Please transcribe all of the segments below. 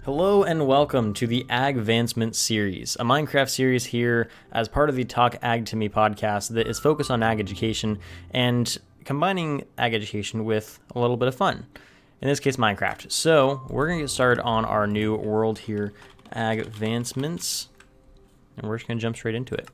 Hello and welcome to the Agvancements series, a Minecraft series here as part of the Talk Ag to Me podcast that is focused on ag education and combining ag education with a little bit of fun. In this case, Minecraft. So we're going to get started on our new world here, Agvancements, and we're just going to jump straight into it.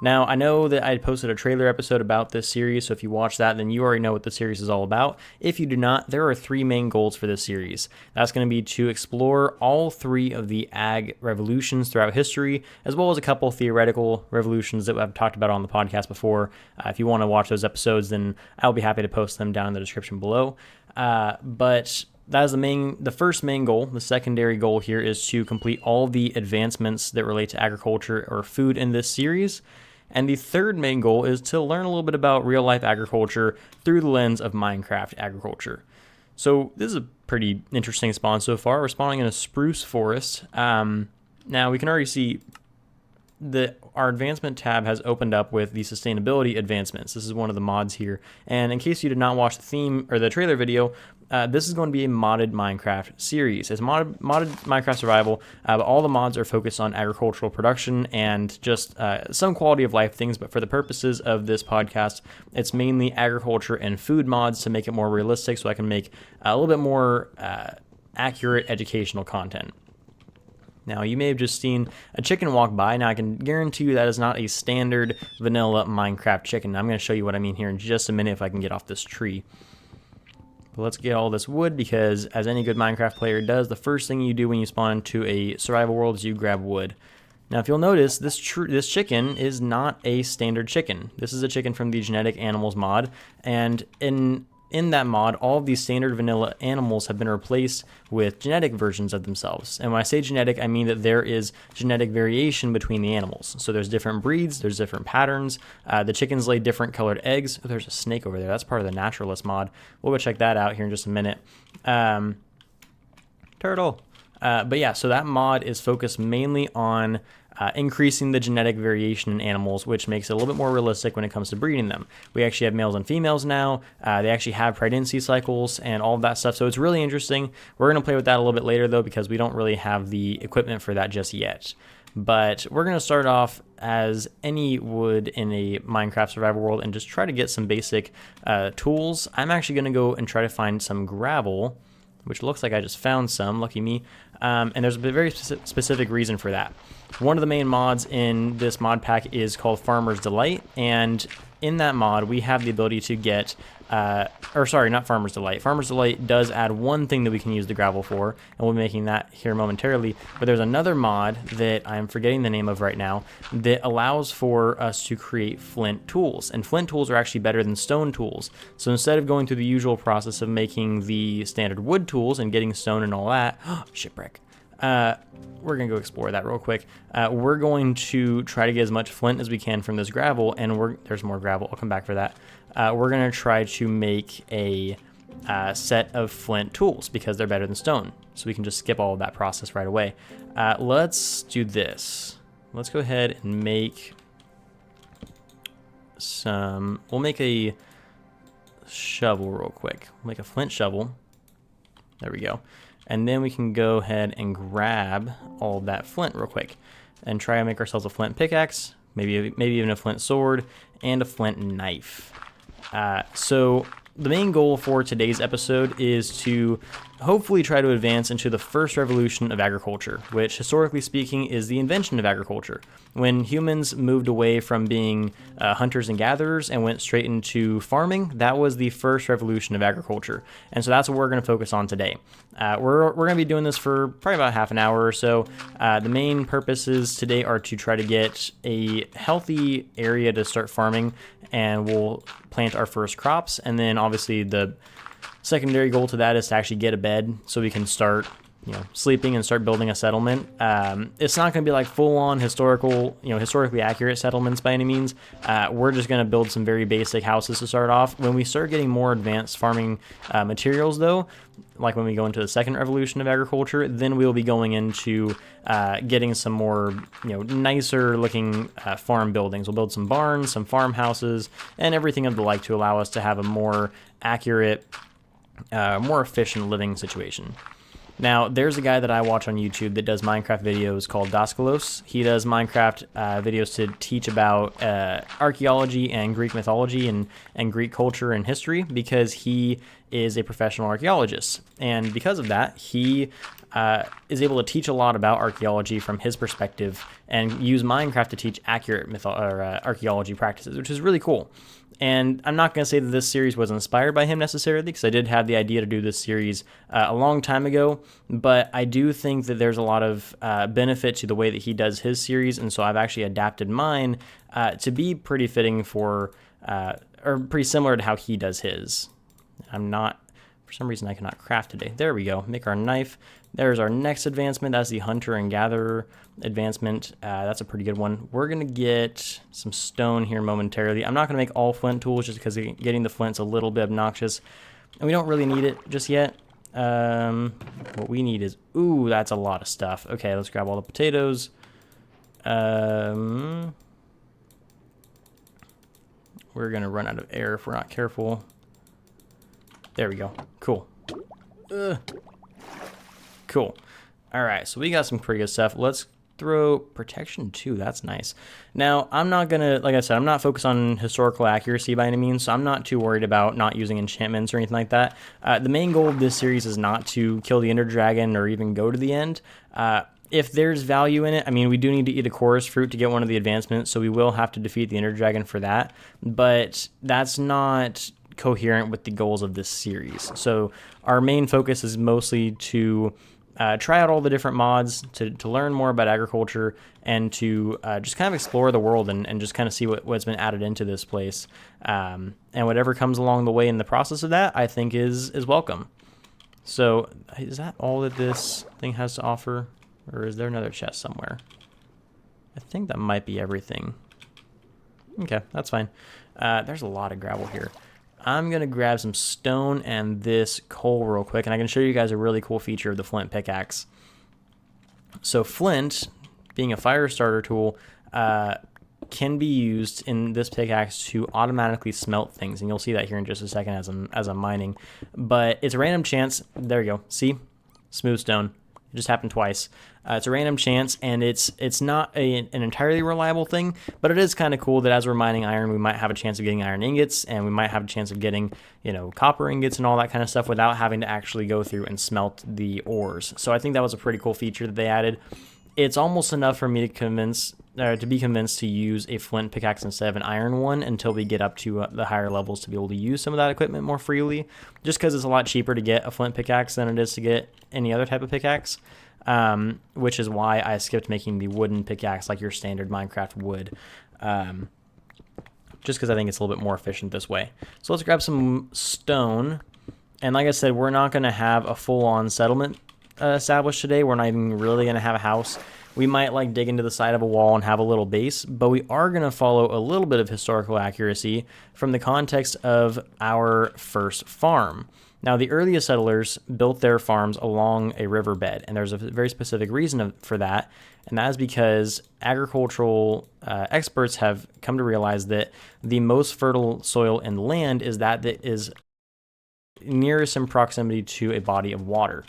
Now, I know that I posted a trailer episode about this series, so if you watch that, then you already know what the series is all about. If you do not, there are three main goals for this series. That's going to be to explore all three of the ag revolutions throughout history, as well as a couple theoretical revolutions that I've talked about on the podcast before. If you want to watch those episodes, then I'll be happy to post them down in the description below. But that is the first main goal. The secondary goal here is to complete all the advancements that relate to agriculture or food in this series. And the third main goal is to learn a little bit about real-life agriculture through the lens of Minecraft agriculture. So this is a pretty interesting spawn so far. We're spawning in a spruce forest. Now we can already see that our advancement tab has opened up with the sustainability advancements. This is one of the mods here. And in case you did not watch the theme or the trailer video, this is going to be a modded Minecraft series. It's modded Minecraft survival, but all the mods are focused on agricultural production and just some quality of life things. But for the purposes of this podcast, it's mainly agriculture and food mods to make it more realistic, so I can make a little bit more accurate educational content. Now, you may have just seen a chicken walk by. Now, I can guarantee you that is not a standard vanilla Minecraft chicken. I'm going to show you what I mean here in just a minute if I can get off this tree. But let's get all this wood, because as any good Minecraft player does, the first thing you do when you spawn into a survival world is you grab wood. Now, if you'll notice, this chicken is not a standard chicken. This is a chicken from the Genetic Animals mod, and in that mod, all of these standard vanilla animals have been replaced with genetic versions of themselves. And when I say genetic, I mean that there is genetic variation between the animals. So there's different breeds, there's different patterns. The chickens lay different colored eggs. Oh, there's a snake over there. That's part of the Naturalist mod. We'll go check that out here in just a minute. Turtle. But yeah, so that mod is focused mainly on increasing the genetic variation in animals, which makes it a little bit more realistic when it comes to breeding them. We actually have males and females now. They actually have pregnancy cycles and all of that stuff, so it's really interesting. We're going to play with that a little bit later, though, because we don't really have the equipment for that just yet. But we're going to start off as any would in a Minecraft survival world and just try to get some basic tools. I'm actually going to go and try to find some gravel, which looks like I just found some, lucky me. And there's a very specific reason for that. One of the main mods in this mod pack is called Farmer's Delight, and in that mod we have the ability to get, not Farmer's Delight. Farmer's Delight does add one thing that we can use the gravel for, and we'll be making that here momentarily. But there's another mod that I'm forgetting the name of right now that allows for us to create flint tools, and flint tools are actually better than stone tools. So instead of going through the usual process of making the standard wood tools and getting stone and all that, shipwreck. We're going to go explore that real quick. We're going to try to get as much flint as we can from this gravel, and there's more gravel. I'll come back for that. We're going to try to make a set of flint tools because they're better than stone. So we can just skip all of that process right away. Let's do this. Let's go ahead and make we'll make a shovel real quick. We'll make a flint shovel. There we go. And then we can go ahead and grab all of that flint real quick and try to make ourselves a flint pickaxe, maybe even a flint sword and a flint knife. So the main goal for today's episode is to hopefully try to advance into the first revolution of agriculture, which historically speaking is the invention of agriculture. When humans moved away from being hunters and gatherers and went straight into farming, that was the first revolution of agriculture. And so that's what we're going to focus on today. We're going to be doing this for probably about half an hour or so. The main purposes today are to try to get a healthy area to start farming, and we'll plant our first crops. And then obviously the secondary goal to that is to actually get a bed so we can start, sleeping and start building a settlement. It's not going to be like full-on historically accurate settlements by any means. We're just going to build some very basic houses to start off. When we start getting more advanced farming materials, though, like when we go into the second revolution of agriculture, then we'll be going into getting some more, nicer looking farm buildings. We'll build some barns, some farmhouses, and everything of the like to allow us to have a more accurate, more efficient living situation. Now, there's a guy that I watch on YouTube that does Minecraft videos called Daskalos. He does Minecraft videos to teach about archaeology and Greek mythology and Greek culture and history, because he is a professional archaeologist. And because of that, he is able to teach a lot about archaeology from his perspective and use Minecraft to teach accurate archaeology practices, which is really cool. And I'm not going to say that this series was inspired by him necessarily, because I did have the idea to do this series a long time ago, but I do think that there's a lot of benefit to the way that he does his series, and so I've actually adapted mine to be pretty fitting for, or pretty similar to how he does his. I'm not, for some reason I cannot craft today. There we go, make our knife. There's our next advancement. That's the Hunter and Gatherer advancement. That's a pretty good one. We're going to get some stone here momentarily. I'm not going to make all flint tools just because getting the flint's a little bit obnoxious. And we don't really need it just yet. What we need is... Ooh, that's a lot of stuff. Okay, let's grab all the potatoes. We're going to run out of air if we're not careful. There we go. Cool. Cool. All right, so we got some pretty good stuff. Let's throw protection 2. That's nice. Now, I'm not going to, like I said, I'm not focused on historical accuracy by any means, so I'm not too worried about not using enchantments or anything like that. The main goal of this series is not to kill the Ender Dragon or even go to the end. If there's value in it, I mean, we do need to eat a chorus fruit to get one of the advancements, so we will have to defeat the Ender Dragon for that, but that's not coherent with the goals of this series. So our main focus is mostly to try out all the different mods, to learn more about agriculture, and to just kind of explore the world and just kind of see what's been added into this place. And whatever comes along the way in the process of that, I think is welcome. So is that all that this thing has to offer? Or is there another chest somewhere? I think that might be everything. Okay, that's fine. There's a lot of gravel here. I'm going to grab some stone and this coal real quick, and I can show you guys a really cool feature of the flint pickaxe. So flint, being a fire starter tool, can be used in this pickaxe to automatically smelt things, and you'll see that here in just a second as I'm mining. But it's a random chance. There you go. See? Smooth stone. It just happened twice. It's a random chance, and it's not an entirely reliable thing, but it is kind of cool that as we're mining iron, we might have a chance of getting iron ingots, and we might have a chance of getting, you know, copper ingots and all that kind of stuff without having to actually go through and smelt the ores. So I think that was a pretty cool feature that they added. It's almost enough for me to be convinced to use a flint pickaxe instead of an iron one until we get up to the higher levels to be able to use some of that equipment more freely, just because it's a lot cheaper to get a flint pickaxe than it is to get any other type of pickaxe. Which is why I skipped making the wooden pickaxe like your standard Minecraft would, just because I think it's a little bit more efficient this way. So let's grab some stone, and like I said, we're not going to have a full-on settlement established today. We're not even really going to have a house. We might like dig into the side of a wall and have a little base, but we are going to follow a little bit of historical accuracy from the context of our first farm. Now, the earliest settlers built their farms along a riverbed, and there's a very specific reason for that, and that is because agricultural experts have come to realize that the most fertile soil in land is that is nearest in proximity to a body of water.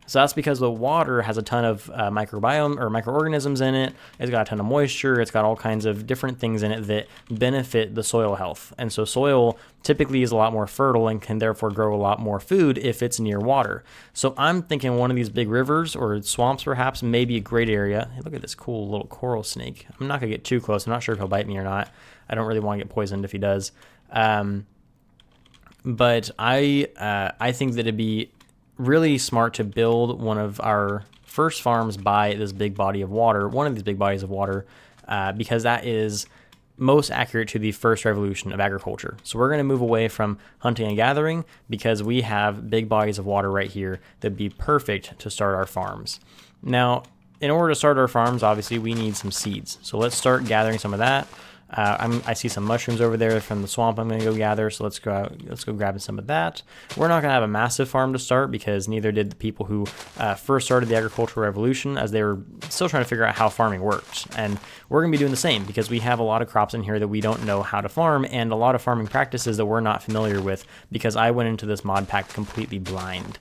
So that's because the water has a ton of microbiome or microorganisms in it. It's got a ton of moisture. It's got all kinds of different things in it that benefit the soil health. And so soil typically is a lot more fertile and can therefore grow a lot more food if it's near water. So I'm thinking one of these big rivers or swamps perhaps may be a great area. Hey, look at this cool little coral snake. I'm not going to get too close. I'm not sure if he'll bite me or not. I don't really want to get poisoned if he does. But I think that it'd be really smart to build one of our first farms by this big body of water, one of these big bodies of water, because that is most accurate to the first revolution of agriculture. So we're going to move away from hunting and gathering because we have big bodies of water right here that'd be perfect to start our farms. Now, in order to start our farms, obviously we need some seeds. So let's start gathering some of that. I see some mushrooms over there from the swamp I'm going to go gather, so let's go grab some of that. We're not going to have a massive farm to start because neither did the people who first started the agricultural revolution, as they were still trying to figure out how farming works. And we're going to be doing the same because we have a lot of crops in here that we don't know how to farm and a lot of farming practices that we're not familiar with because I went into this mod pack completely blind.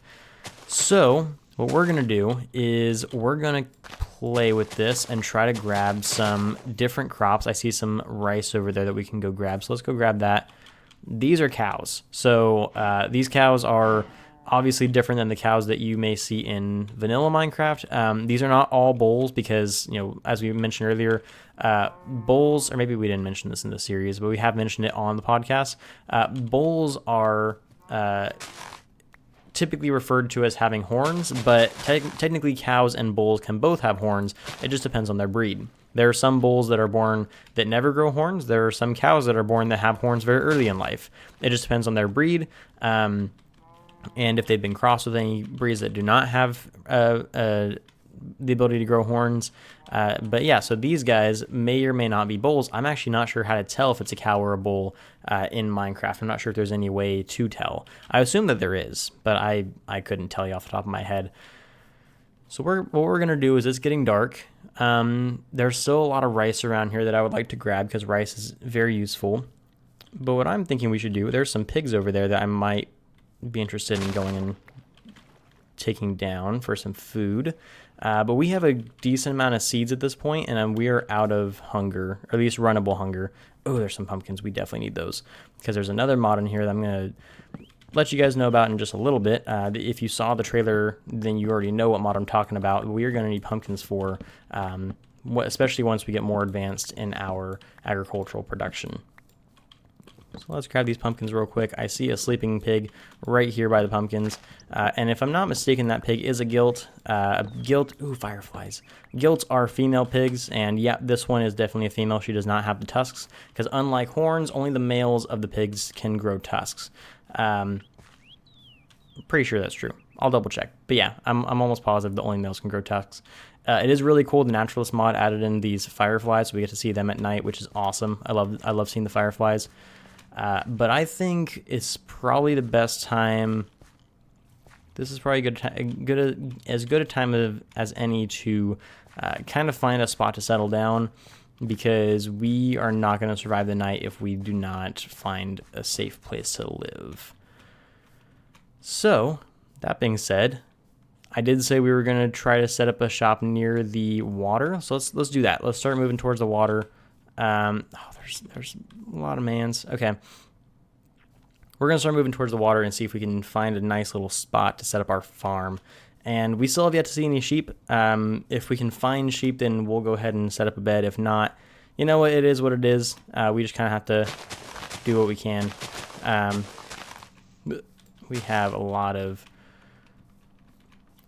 So what we're gonna do is we're gonna play with this and try to grab some different crops. I see some rice over there that we can go grab, so let's go grab that. These are cows. So these cows are obviously different than the cows that you may see in vanilla Minecraft. These are not all bulls because, you know, as we mentioned earlier, bulls, or maybe we didn't mention this in the series, but we have mentioned it on the podcast. Bulls are typically referred to as having horns, but technically cows and bulls can both have horns. It just depends on their breed. There are some bulls that are born that never grow horns. There are some cows that are born that have horns very early in life. It just depends on their breed, and if they've been crossed with any breeds that do not have the ability to grow horns. But yeah, so these guys may or may not be bulls. I'm actually not sure how to tell if it's a cow or a bull in Minecraft. I'm not sure if there's any way to tell. I assume that there is, but I couldn't tell you off the top of my head. So what we're going to do is, it's getting dark. There's still a lot of rice around here that I would like to grab because rice is very useful. But what I'm thinking we should do, there's some pigs over there that I might be interested in going and taking down for some food. But we have a decent amount of seeds at this point, and we are out of hunger, or at least runnable hunger. Oh, there's some pumpkins. We definitely need those because there's another mod in here that I'm going to let you guys know about in just a little bit. If you saw the trailer, then you already know what mod I'm talking about. We are going to need pumpkins for, especially once we get more advanced in our agricultural production. So let's grab these pumpkins real quick. I see a sleeping pig right here by the pumpkins. And if I'm not mistaken, that pig is a gilt. Ooh, fireflies. Gilts are female pigs, and yeah, this one is definitely a female. She does not have the tusks, because unlike horns, only the males of the pigs can grow tusks. Pretty sure that's true. I'll double check. But yeah, I'm almost positive the only males can grow tusks. It is really cool. The Naturalist mod added in these fireflies, so we get to see them at night, which is awesome. I love seeing the fireflies. But I think it's probably the best time. This is probably as good a time as any to kind of find a spot to settle down, because we are not going to survive the night if we do not find a safe place to live. So, that being said, I did say we were going to try to set up a shop near the water. So let's do that. Let's start moving towards the water. There's a lot of mans. Okay. We're going to start moving towards the water and see if we can find a nice little spot to set up our farm. And we still have yet to see any sheep. If we can find sheep, then we'll go ahead and set up a bed. If not, you know what, it is what it is. We just kind of have to do what we can. We have a lot of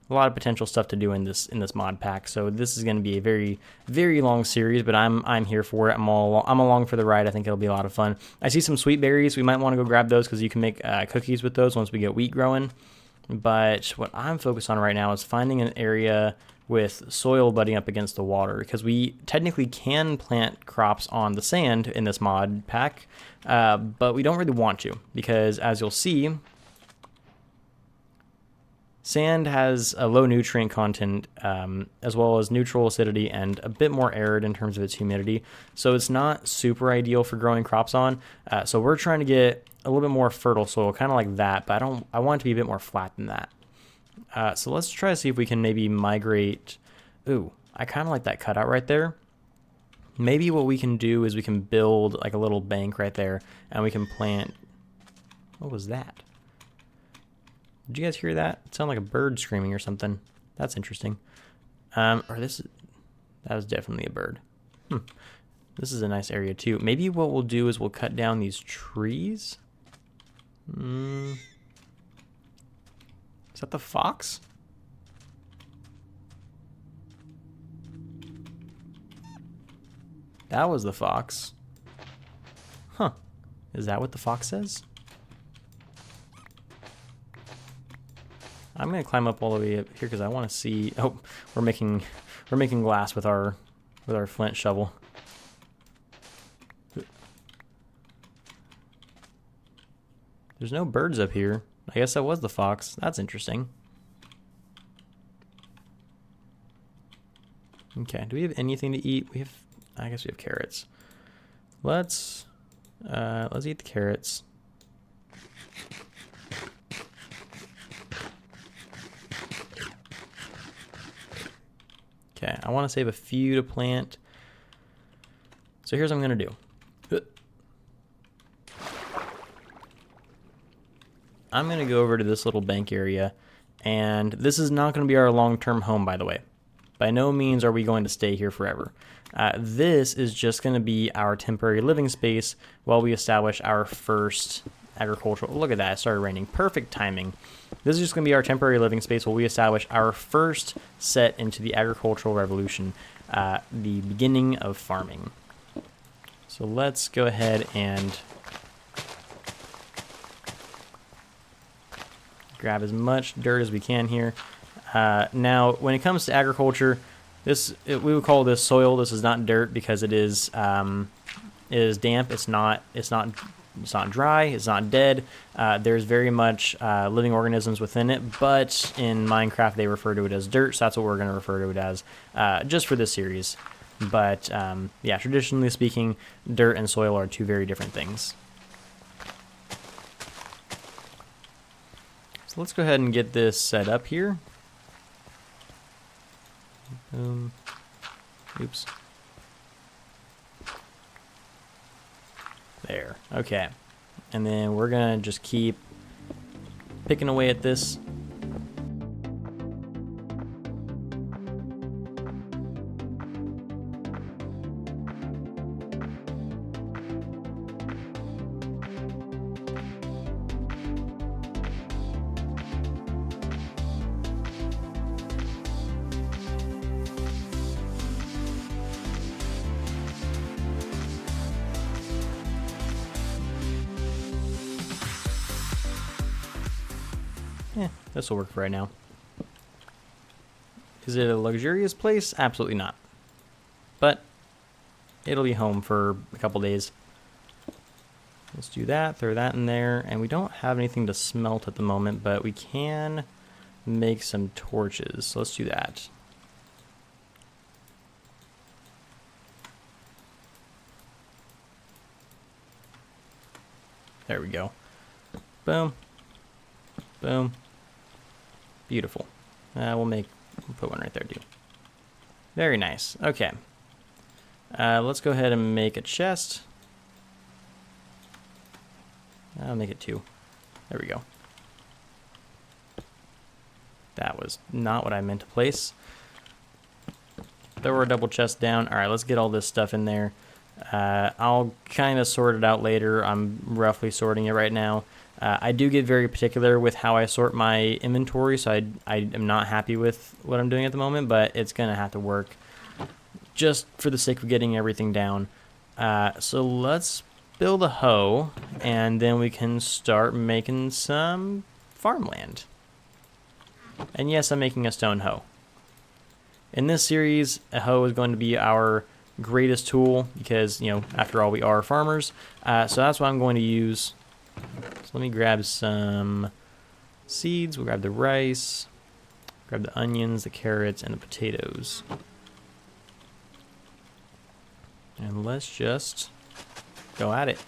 potential stuff to do in this mod pack. So this is going to be a very, very long series, but I'm here for it. I'm along for the ride. I think it'll be a lot of fun. I see some sweet berries. We might want to go grab those because you can make cookies with those once we get wheat growing. But what I'm focused on right now is finding an area with soil butting up against the water, because we technically can plant crops on the sand in this mod pack, but we don't really want to, because as you'll see, sand has a low nutrient content, as well as neutral acidity and a bit more arid in terms of its humidity. So it's not super ideal for growing crops on. So we're trying to get a little bit more fertile soil, kind of like that, but I want it to be a bit more flat than that. So let's try to see if we can maybe migrate. Ooh, I kind of like that cutout right there. Maybe what we can do is we can build like a little bank right there, and we can plant. What was that? Did you guys hear that? It sounded like a bird screaming or something. That's interesting. That was definitely a bird. This is a nice area too. Maybe what we'll do is we'll cut down these trees. Is that the fox? That was the fox. Huh. Is that what the fox says? I'm gonna climb up all the way up here because I want to see. Oh, we're making glass with our flint shovel. There's no birds up here. I guess that was the fox. That's interesting. Okay, do we have anything to eat? I guess we have carrots. Let's eat the carrots. Okay, I want to save a few to plant. So here's what I'm going to do. I'm going to go over to this little bank area, and this is not going to be our long-term home, by the way. By no means are we going to stay here forever. This is just going to be our temporary living space while we establish our first agricultural... Look at that, it started raining. Perfect timing. This is just going to be our temporary living space while we establish our first set into the agricultural revolution, the beginning of farming. So let's go ahead and grab as much dirt as we can here. Now, when it comes to agriculture, we would call this soil. This is not dirt because it is damp. It's not dry. It's not dead. There's very much living organisms within it, but in Minecraft they refer to it as dirt, so that's what we're going to refer to it as just for this series. But yeah, traditionally speaking, dirt and soil are two very different things. So let's go ahead and get this set up here. Oops. There. Okay. And then we're going to just keep picking away at this. This will work for right now. Is it a luxurious place? Absolutely not. But it'll be home for a couple days. Let's do that, throw that in there, and we don't have anything to smelt at the moment, but we can make some torches. So let's do that. There we go. Boom. Boom. Beautiful. We'll put one right there too. Very nice. Okay. Let's go ahead and make a chest. I'll make it 2. There we go. That was not what I meant to place. Throw our double chest down. All right, let's get all this stuff in there. I'll kind of sort it out later. I'm roughly sorting it right now. I do get very particular with how I sort my inventory, so I am not happy with what I'm doing at the moment, but it's going to have to work just for the sake of getting everything down. So let's build a hoe, and then we can start making some farmland. And yes, I'm making a stone hoe. In this series, a hoe is going to be our greatest tool because, you know, after all, we are farmers. So that's what I'm going to use. So let me grab some seeds. We'll grab the rice, grab the onions, the carrots, and the potatoes. And let's just go at it.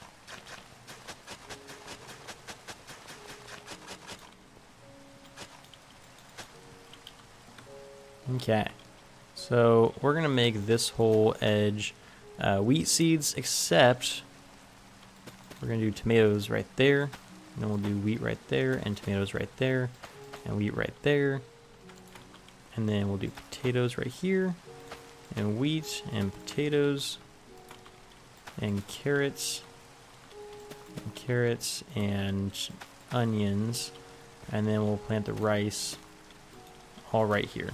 Okay, so we're going to make this whole edge wheat seeds, except we're going to do tomatoes right there, and then we'll do wheat right there, and tomatoes right there, and wheat right there, and then we'll do potatoes right here, and wheat, and potatoes, and carrots, and onions, and then we'll plant the rice all right here.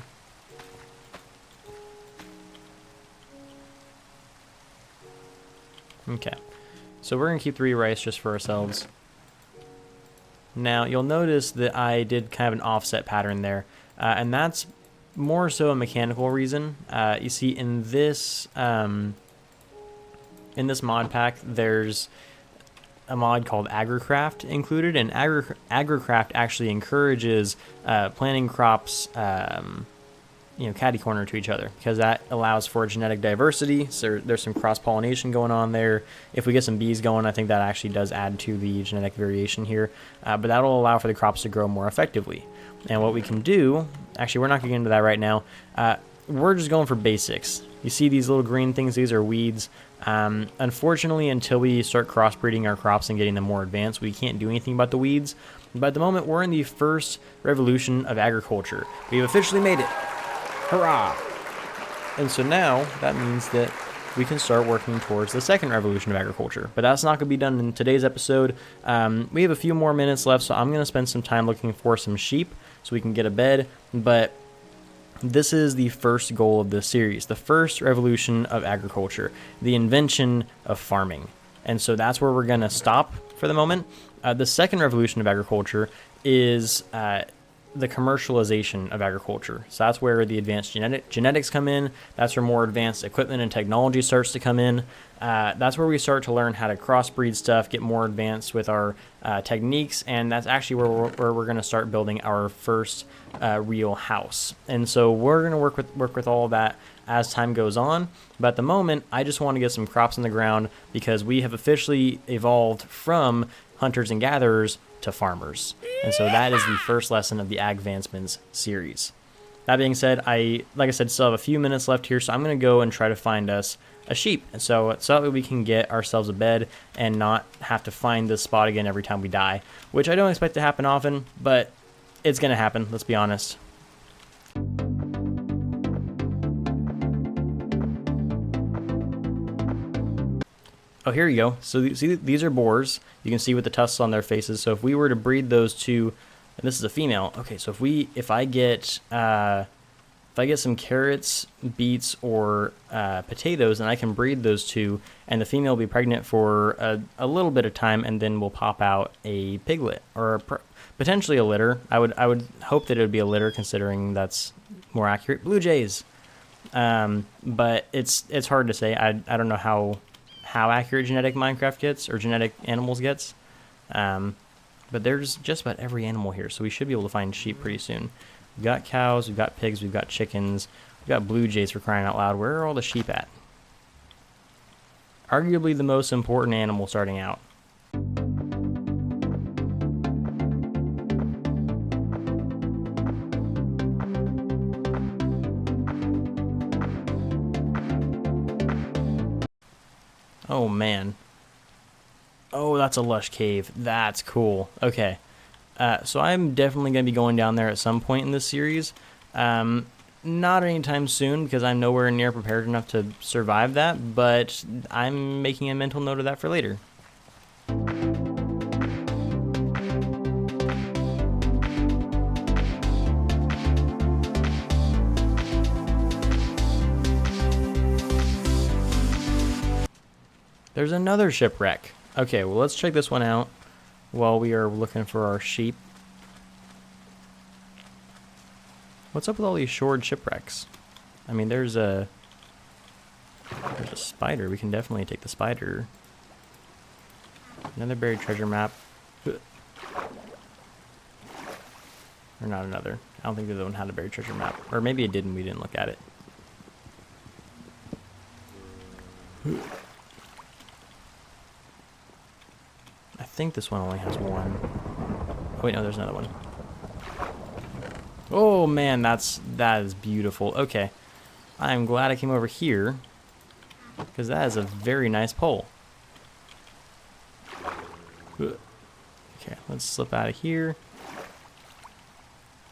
Okay, so we're going to keep 3 rice just for ourselves. Now, you'll notice that I did kind of an offset pattern there, and that's more so a mechanical reason. You see, in this mod pack, there's a mod called Agricraft included, and Agricraft actually encourages planting crops catty corner to each other, because that allows for genetic diversity. So there's some cross-pollination going on there. If we get some bees going, I think that actually does add to the genetic variation here, but that'll allow for the crops to grow more effectively. And what we can do, actually we're not going to get into that right now, we're just going for basics. You see these little green things, these are weeds. Unfortunately, until we start crossbreeding our crops and getting them more advanced, we can't do anything about the weeds. But at the moment, we're in the first revolution of agriculture. We've officially made it. Hurrah! And so now, that means that we can start working towards the second revolution of agriculture. But that's not going to be done in today's episode. We have a few more minutes left, so I'm going to spend some time looking for some sheep so we can get a bed. But this is the first goal of this series, the first revolution of agriculture, the invention of farming. And so that's where we're going to stop for the moment. The second revolution of agriculture is the commercialization of agriculture. So that's where the advanced genetics come in. That's where more advanced equipment and technology starts to come in. That's where we start to learn how to crossbreed stuff, get more advanced with our techniques, and that's actually where we're going to start building our first real house. And so we're going to work with all of that as time goes on. But at the moment, I just want to get some crops in the ground because we have officially evolved from hunters and gatherers to farmers. And so that is the first lesson of the Agvancements series. That being said, like I said, still have a few minutes left here, so I'm going to go and try to find us a sheep. And so that we can get ourselves a bed and not have to find this spot again every time we die, which I don't expect to happen often, but it's going to happen, let's be honest. Oh, here you go. So see, these are boars. You can see with the tusks on their faces. So if we were to breed those two, and this is a female. Okay, so if I get some carrots, beets, or potatoes, and I can breed those two, and the female will be pregnant for a little bit of time, and then we'll pop out a piglet or potentially a litter. I would hope that it would be a litter, considering that's more accurate. Blue jays, but it's hard to say. I don't know how accurate genetic Minecraft gets, or genetic animals gets. But there's just about every animal here, so we should be able to find sheep pretty soon. We've got cows, we've got pigs, we've got chickens, we've got blue jays, for crying out loud. Where are all the sheep at? Arguably the most important animal starting out. Oh, man. Oh, that's a lush cave. That's cool. Okay. So I'm definitely going to be going down there at some point in this series. Not anytime soon, because I'm nowhere near prepared enough to survive that, but I'm making a mental note of that for later. There's another shipwreck. Okay, well, let's check this one out while we are looking for our sheep. What's up with all these shored shipwrecks? I mean, there's a spider. We can definitely take the spider. Another buried treasure map. Or not another. I don't think the other one had a buried treasure map. Or maybe it did and we didn't look at it. I think this one only has one. Oh, wait, no, there's another one. Oh, man, that is beautiful. Okay, I'm glad I came over here, because that is a very nice pole. Okay, let's slip out of here.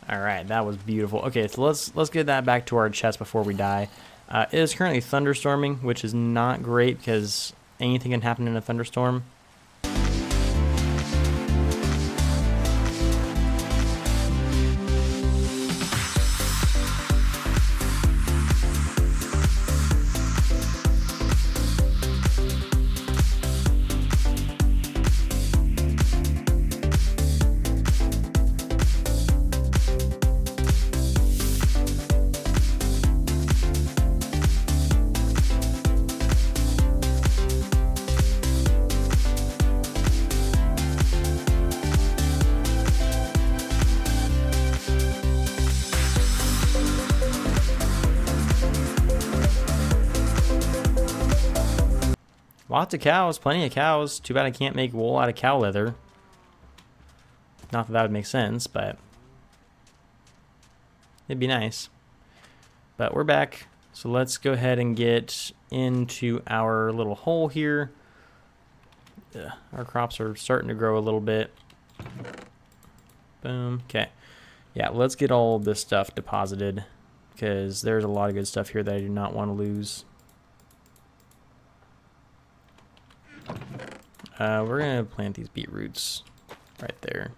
All right, that was beautiful. Okay, so let's get that back to our chest before we die. It is currently thunderstorming, which is not great because anything can happen in a thunderstorm. Lots of cows, plenty of cows. Too bad I can't make wool out of cow leather. Not that that would make sense, but it'd be nice. But we're back. So let's go ahead and get into our little hole here. Our crops are starting to grow a little bit. Boom. Okay. Yeah, let's get all this stuff deposited because there's a lot of good stuff here that I do not want to lose. We're going to plant these beetroots right there.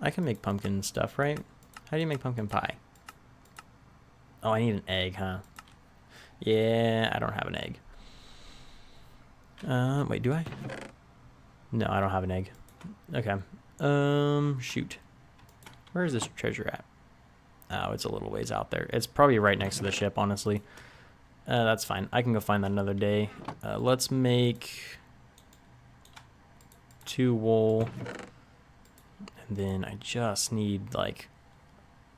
I can make pumpkin stuff, right? How do you make pumpkin pie? Oh, I need an egg, huh? Yeah, I don't have an egg. Wait, do I? No, I don't have an egg. Okay. Shoot. Where is this treasure at? Oh, it's a little ways out there. It's probably right next to the ship, honestly. That's fine. I can go find that another day. Let's make 2 wool. And then I just need, like,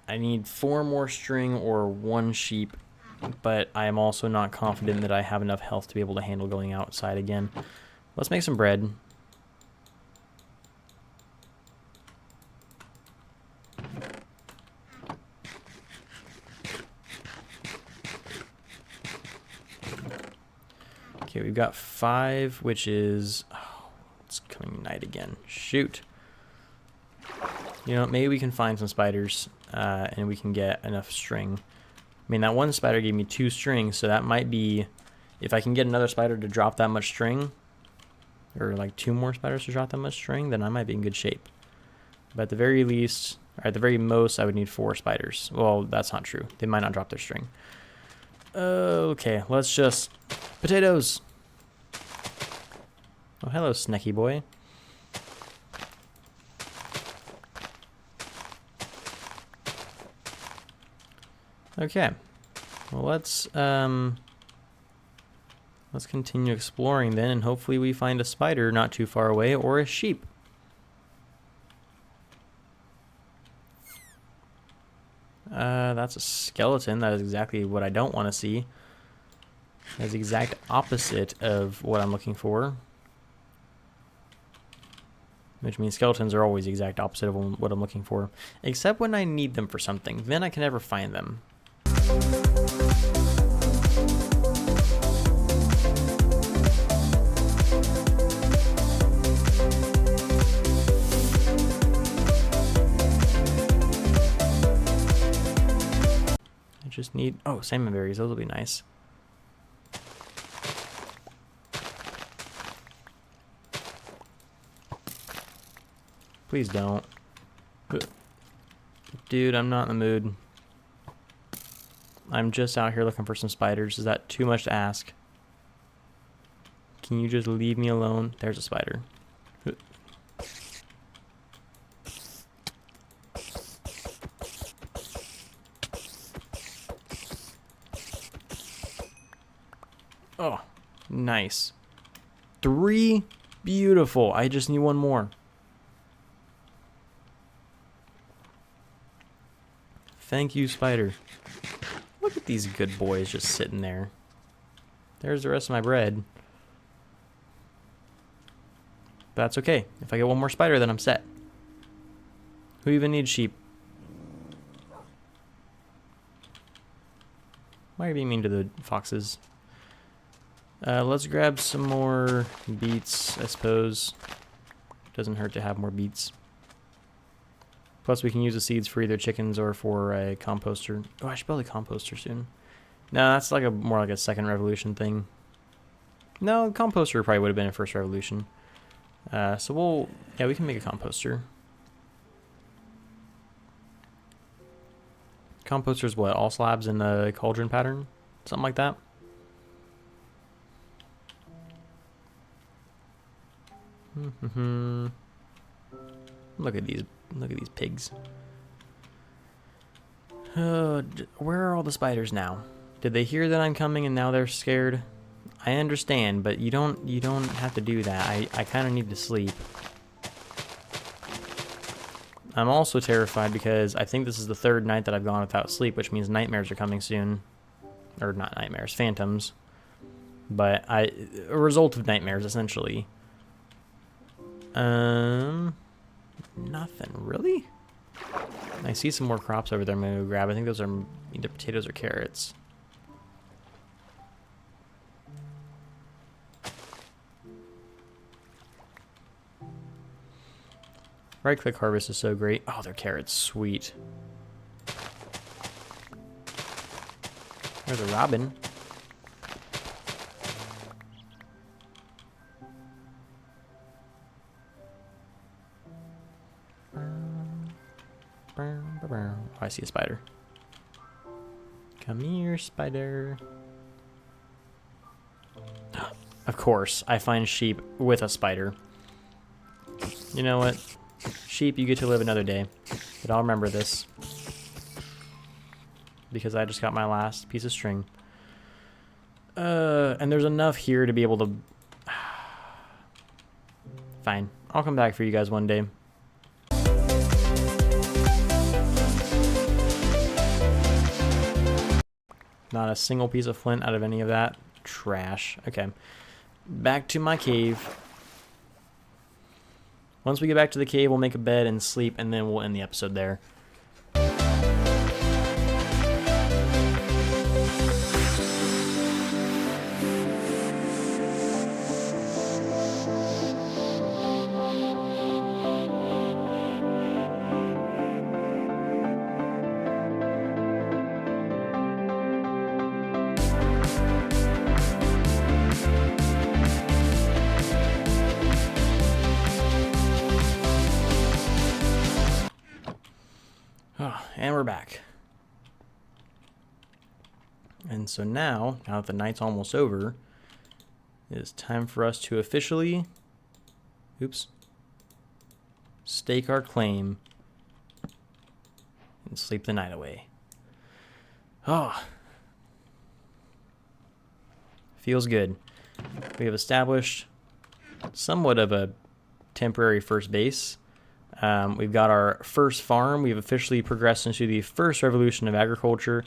I need 4 more string or 1 sheep. But I am also not confident that I have enough health to be able to handle going outside again. Let's make some bread. Okay, we've got 5, which is... Oh, it's coming night again. Shoot. You know, maybe we can find some spiders, and we can get enough string. I mean, that one spider gave me 2 strings, so that might be... If I can get another spider to drop that much string, or like 2 more spiders to drop that much string, then I might be in good shape. But at the very least, or at the very most, I would need 4 spiders. Well, that's not true. They might not drop their string. Okay, let's just... Potatoes! Oh, hello, Snacky boy. Okay, well let's continue exploring then, and hopefully we find a spider not too far away, or a sheep. That's a skeleton. That is exactly what I don't want to see. That's the exact opposite of what I'm looking for. Which means skeletons are always the exact opposite of what I'm looking for. Except when I need them for something. Then I can never find them. I just need... Oh, salmon berries. Those will be nice. Please don't. Dude, I'm not in the mood. I'm just out here looking for some spiders. Is that too much to ask? Can you just leave me alone? There's a spider. Oh, nice. 3? Beautiful. I just need 1 more. Thank you, spider. Look at these good boys just sitting there. There's the rest of my bread. But that's okay. If I get 1 more spider, then I'm set. Who even needs sheep? Why are you being mean to the foxes? Let's grab some more beets, I suppose. Doesn't hurt to have more beets. Plus, we can use the seeds for either chickens or for a composter. Oh, I should build a composter soon. No, that's like more like a second revolution thing. No, composter probably would have been a first revolution. So yeah, we can make a composter. Composter's what? All slabs in the cauldron pattern? Something like that? Look at these pigs. Where are all the spiders now? Did they hear that I'm coming and now they're scared? I understand, but you don't have to do that. I kind of need to sleep. I'm also terrified because I think this is the 3rd night that I've gone without sleep, which means nightmares are coming soon. Or not nightmares, phantoms. But a result of nightmares, essentially. Nothing really. I see some more crops over there. I'm gonna go grab. I think those are either potatoes or carrots. Right-click harvest is so great. Oh, their carrots, sweet. There's a robin. Oh, I see a spider. Come here, spider. Of course, I find sheep with a spider. You know what? Sheep, you get to live another day. But I'll remember this. Because I just got my last piece of string. And there's enough here to be able to... Fine. I'll come back for you guys one day. Not a single piece of flint out of any of that. Trash. Okay. Back to my cave. Once we get back to the cave, we'll make a bed and sleep, and then we'll end the episode there. Oh, and we're back. And so now that the night's almost over, it is time for us to officially, stake our claim and sleep the night away. Oh, feels good. We have established somewhat of a temporary first base. We've got our first farm. We've officially progressed into the first revolution of agriculture.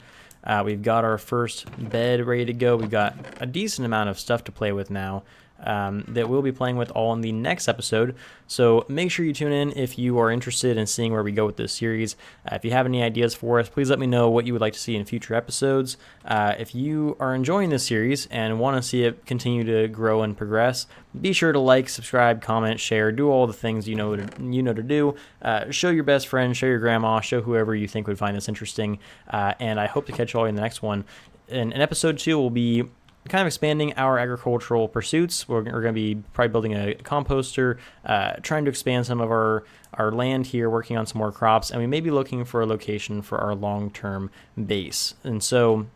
We've got our first bed ready to go. We've got a decent amount of stuff to play with now that we'll be playing with all in the next episode. So make sure you tune in if you are interested in seeing where we go with this series. If you have any ideas for us, please let me know what you would like to see in future episodes. If you are enjoying this series and want to see it continue to grow and progress, be sure to like, subscribe, comment, share, do all the things you know to do. Show your best friend, show your grandma, show whoever you think would find this interesting. And I hope to catch you all in the next one. In episode 2, we'll be kind of expanding our agricultural pursuits. We're going to be probably building a composter, trying to expand some of our land here, working on some more crops, and we may be looking for a location for our long-term base. And so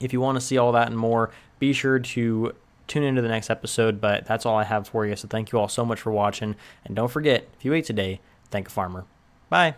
if you want to see all that and more, be sure to tune into the next episode, but that's all I have for you. So thank you all so much for watching, and don't forget, if you ate today, thank a farmer. Bye.